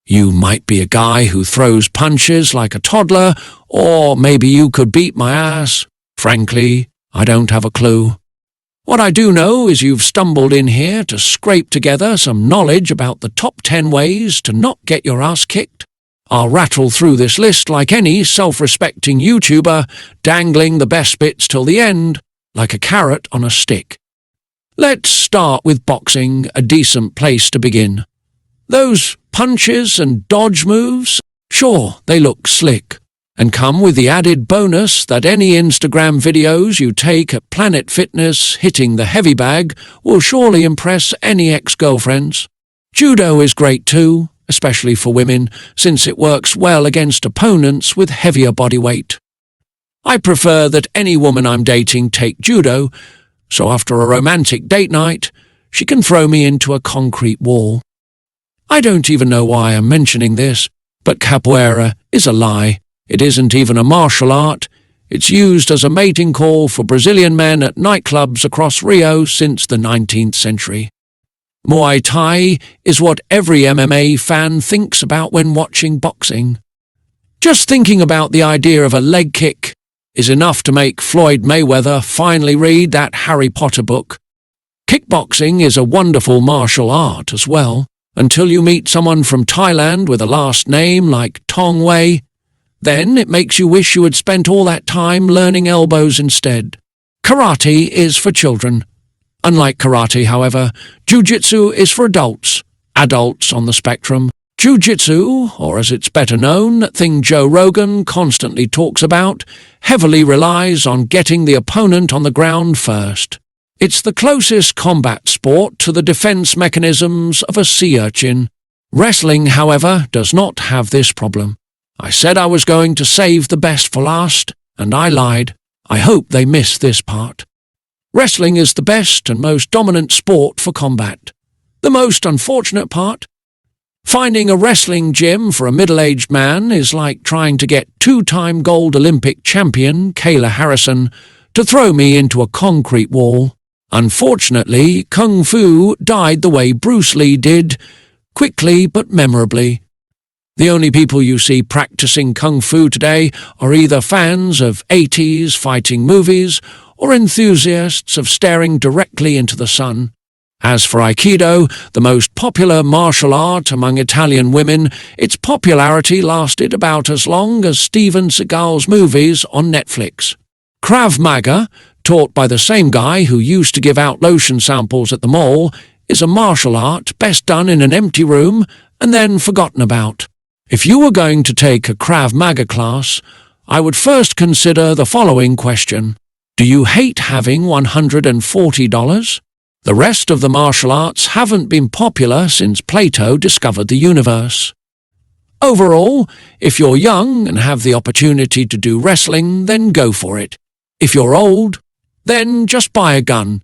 You might be a guy who throws punches like a toddler, or maybe you could beat my ass. Frankly, I don't have a clue. What I do know is you've stumbled in here to scrape together some knowledge about the top 10 ways to not get your ass kicked. I'll rattle through this list like any self-respecting YouTuber, dangling the best bits till the end, like a carrot on a stick. Let's start with boxing, a decent place to begin. Those punches and dodge moves, sure, they look slick, and come with the added bonus that any Instagram videos you take at Planet Fitness hitting the heavy bag will surely impress any ex-girlfriends. Judo is great too, especially for women, since it works well against opponents with heavier body weight. I prefer that any woman I'm dating take judo, so after a romantic date night, she can throw me into a concrete wall. I don't even know why I'm mentioning this, but capoeira is a lie. It isn't even a martial art. It's used as a mating call for Brazilian men at nightclubs across Rio since the 19th century. Muay Thai is what every MMA fan thinks about when watching boxing. Just thinking about the idea of a leg kick is enough to make Floyd Mayweather finally read that Harry Potter book. Kickboxing is a wonderful martial art as well, until you meet someone from Thailand with a last name like Tong Wei. Then it makes you wish you had spent all that time learning elbows instead. Karate is for children. Unlike karate, however, Jiu-Jitsu is for adults on the spectrum. Jiu-Jitsu, or as it's better known, that thing Joe Rogan constantly talks about, heavily relies on getting the opponent on the ground first. It's the closest combat sport to the defense mechanisms of a sea urchin. Wrestling, however, does not have this problem. I said I was going to save the best for last, and I lied. I hope they missed this part. Wrestling is the best and most dominant sport for combat. The most unfortunate part? Finding a wrestling gym for a middle-aged man is like trying to get two-time gold Olympic champion Kayla Harrison to throw me into a concrete wall. Unfortunately, Kung Fu died the way Bruce Lee did, quickly but memorably. The only people you see practicing Kung Fu today are either fans of 80s fighting movies or enthusiasts of staring directly into the sun. As for Aikido, the most popular martial art among Italian women, its popularity lasted about as long as Steven Seagal's movies on Netflix. Krav Maga, taught by the same guy who used to give out lotion samples at the mall, is a martial art best done in an empty room and then forgotten about. If you were going to take a Krav Maga class, I would first consider the following question. Do you hate having $140? The rest of the martial arts haven't been popular since Plato discovered the universe. Overall, if you're young and have the opportunity to do wrestling, then go for it. If you're old, then just buy a gun.